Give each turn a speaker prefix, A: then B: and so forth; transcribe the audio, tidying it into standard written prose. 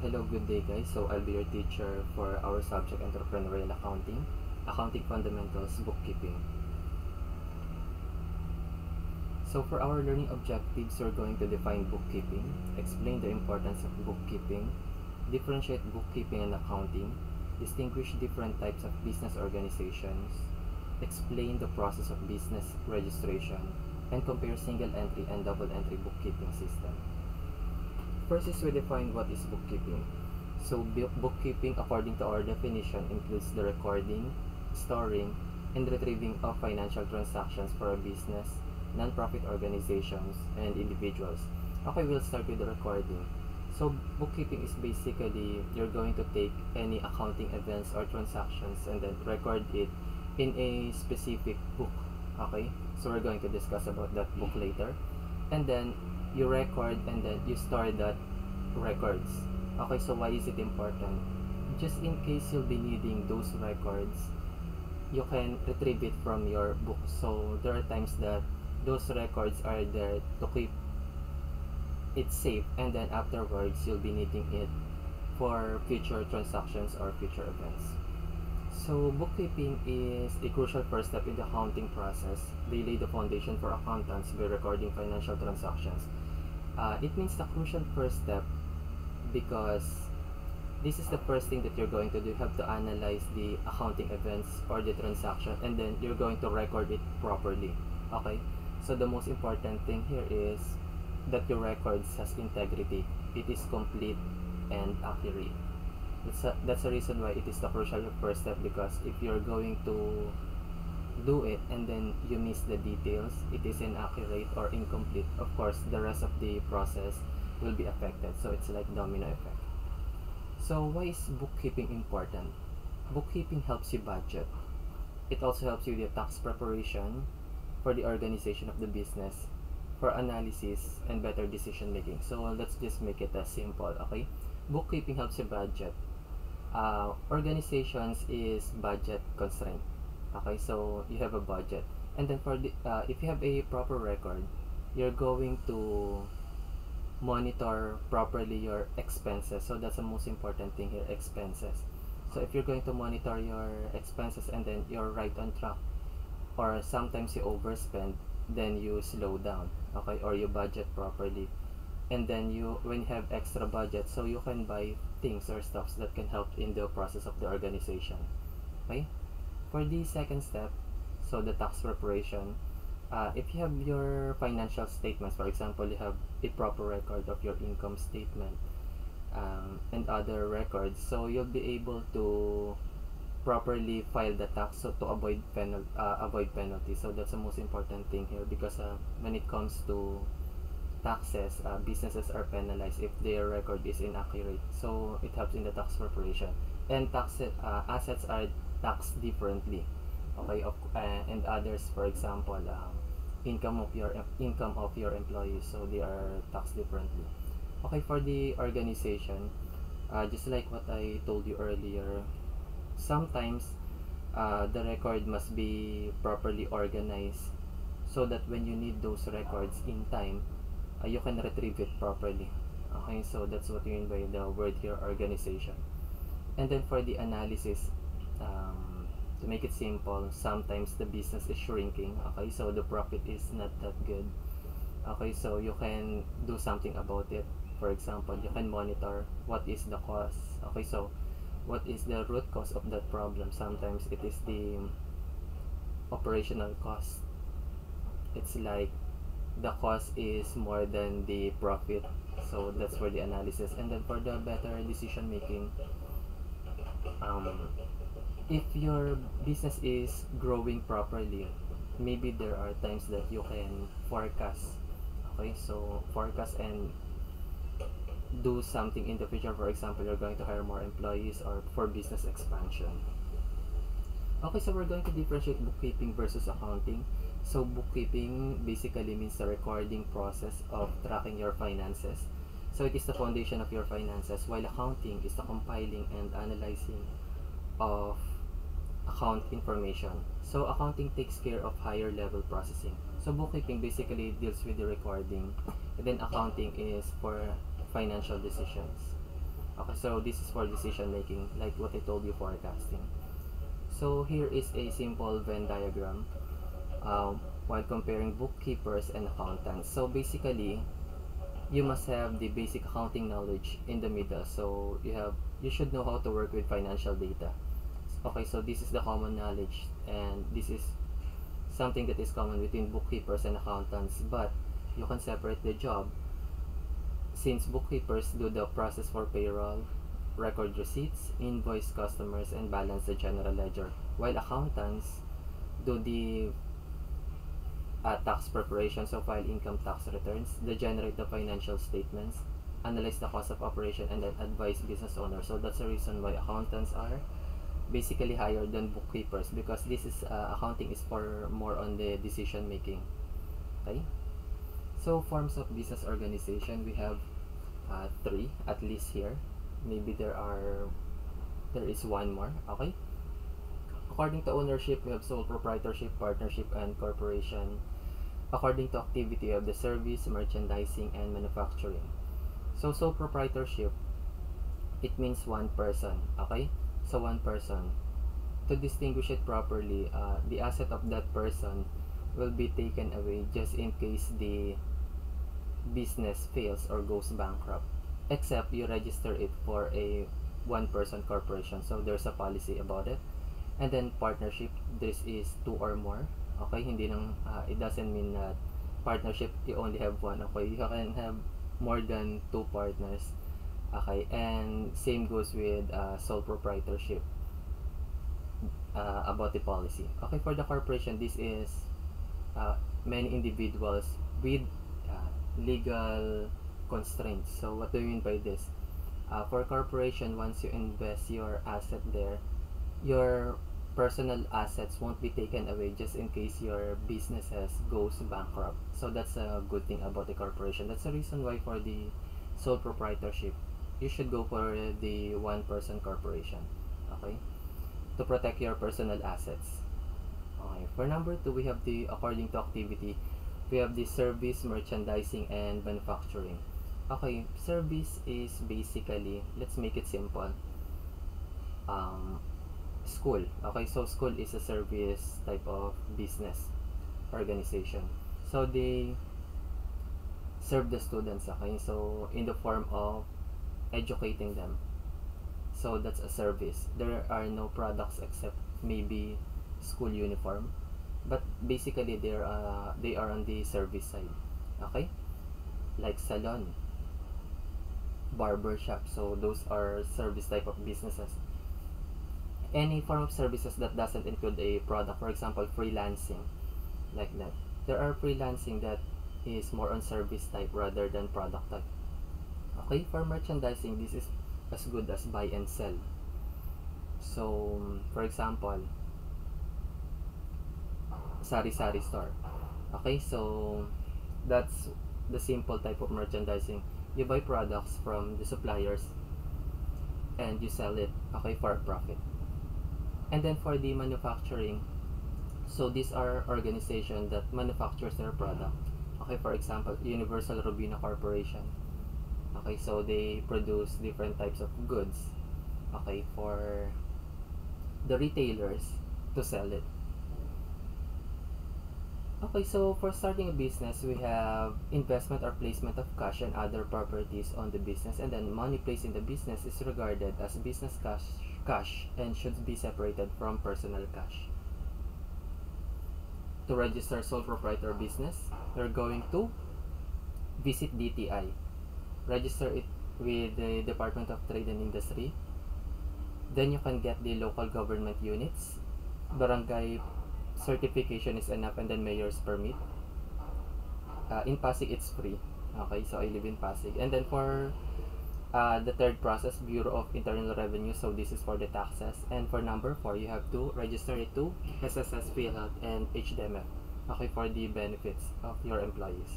A: Hello, good day guys. So I'll be your teacher for our subject Entrepreneurial Accounting, Accounting Fundamentals, Bookkeeping. So for our learning objectives, we're going to define bookkeeping, explain the importance of bookkeeping, differentiate bookkeeping and accounting, distinguish different types of business organizations, explain the process of business registration, and compare single entry and double entry bookkeeping system. First is we define what is bookkeeping. So bookkeeping, according to our definition, includes the recording, storing, and retrieving of financial transactions for a business, non-profit organizations, and individuals. Okay, we'll start with the recording. So bookkeeping is basically you're going to take any accounting events or transactions and then record it in a specific book. Okay, so we're going to discuss about that book later. And then you record and then you store that records. Okay, so why is it important? Just in case you'll be needing those records, you can retrieve it from your book. So there are times that those records are there to keep it safe, and then afterwards you'll be needing it for future transactions or future events. So bookkeeping is a crucial first step in the accounting process. They lay the foundation for accountants by recording financial transactions. It means the crucial first step because this is the first thing that you're going to do. You have to analyze the accounting events or the transaction, and then you're going to record it properly. Okay, so the most important thing here is that your records has integrity. It is complete and accurate. That's the reason why it is the crucial first step, because if you're going to do it and then you miss the details, it is inaccurate or incomplete, of course the rest of the process will be affected. So it's like domino effect. So why is bookkeeping important? Bookkeeping helps you budget. It also helps you with the tax preparation for the organization of the business, for analysis and better decision making. So let's just make it as simple. Okay, bookkeeping helps you budget. Organizations is budget constraint. Okay, so you have a budget, and then for the if you have a proper record, you're going to monitor properly your expenses. So that's the most important thing here, expenses. So if you're going to monitor your expenses and then you're right on track, or sometimes you overspend, then you slow down. Okay, or you budget properly, and then you, when you have extra budget, so you can buy things or stuffs that can help in the process of the organization. Okay, for the second step, so the tax preparation, if you have your financial statements, for example, you have a proper record of your income statement, and other records, so you'll be able to properly file the tax, so to avoid penalty. So that's the most important thing here, because when it comes to taxes, businesses are penalized if their record is inaccurate. So it helps in the tax preparation, and assets are taxed differently. Okay, and others, for example, income of your employees, so they are taxed differently. Okay, for the organization, just like what I told you earlier, sometimes the record must be properly organized so that when you need those records in time, you can retrieve it properly. Okay, so that's what you mean by the word here, organization. And then for the analysis, to make it simple, sometimes the business is shrinking. Okay, so the profit is not that good. Okay, so you can do something about it. For example, you can monitor what is the cause. Okay, so what is the root cause of that problem? Sometimes it is the operational cost. It's like the cost is more than the profit. So that's for the analysis. And then for the better decision making, if your business is growing properly, maybe there are times that you can forecast. Okay, so forecast and do something in the future. For example, you're going to hire more employees or for business expansion. Okay, so we're going to differentiate bookkeeping versus accounting. So bookkeeping basically means the recording process of tracking your finances. So it is the foundation of your finances, while accounting is the compiling and analyzing of account information. So accounting takes care of higher level processing. So bookkeeping basically deals with the recording, and then accounting is for financial decisions. Okay, so this is for decision making, like what I told you, forecasting. So here is a simple Venn diagram while comparing bookkeepers and accountants. So basically, you must have the basic accounting knowledge in the middle. So you should know how to work with financial data. Okay, so this is the common knowledge, and this is something that is common between bookkeepers and accountants, but you can separate the job, since bookkeepers do the process for payroll, record receipts, invoice customers, and balance the general ledger, while accountants do the tax preparation, so file income tax returns, they generate the financial statements, analyze the cost of operation, and then advise business owners. So that's the reason why accountants are basically higher than bookkeepers, because this is accounting is for more on the decision making. Okay, so forms of business organization, we have three at least here. Maybe there is one more. Okay, according to ownership, we have sole proprietorship, partnership, and corporation. According to activity, we have the service, merchandising, and manufacturing. So sole proprietorship, it means one person. Okay, so one person. To distinguish it properly, the asset of that person will be taken away just in case the business fails or goes bankrupt, except you register it for a one person corporation, so there's a policy about it. And then partnership, this is two or more. Okay, hindi nang it doesn't mean that partnership you only have one. Okay, you can have more than two partners. Okay, and same goes with sole proprietorship, about the policy. Okay, for the corporation, this is many individuals with legal constraints. So what do you mean by this? For corporation, once you invest your asset there, your personal assets won't be taken away just in case your businesses goes bankrupt. So that's a good thing about the corporation. That's the reason why for the sole proprietorship, you should go for the one person corporation. Okay, to protect your personal assets. Okay, for number two, we have the according to activity, we have the service, merchandising, and manufacturing. Okay, service is basically, let's make it simple, school. Okay, so school is a service type of business organization. So they serve the students, okay, so in the form of educating them. So that's a service. There are no products except maybe school uniform, but basically they are on the service side. Okay, like salon, barber shop, so those are service type of businesses. Any form of services that doesn't include a product, for example freelancing, like that. There are freelancing that is more on service type rather than product type. Okay, for merchandising, this is as good as buy and sell. So for example, sari-sari store. Okay, so that's the simple type of merchandising. You buy products from the suppliers and you sell it, okay, for a profit. And then for the manufacturing, so these are organizations that manufactures their product. Okay, for example, Universal Robina Corporation. Okay, so they produce different types of goods, okay, for the retailers to sell it. Okay, so for starting a business, we have investment or placement of cash and other properties on the business, and then money placed in the business is regarded as business cash and should be separated from personal cash. To register sole proprietor business, you're going to visit DTI, register it with the Department of Trade and Industry. Then you can get the local government units, barangay certification is enough, and then mayor's permit. In Pasig, it's free. Okay, so I live in Pasig. And then for the third process, Bureau of Internal Revenue, so this is for the taxes. And for number 4, you have to register it to SSS, PhilHealth, and HDMF, okay, for the benefits of your employees.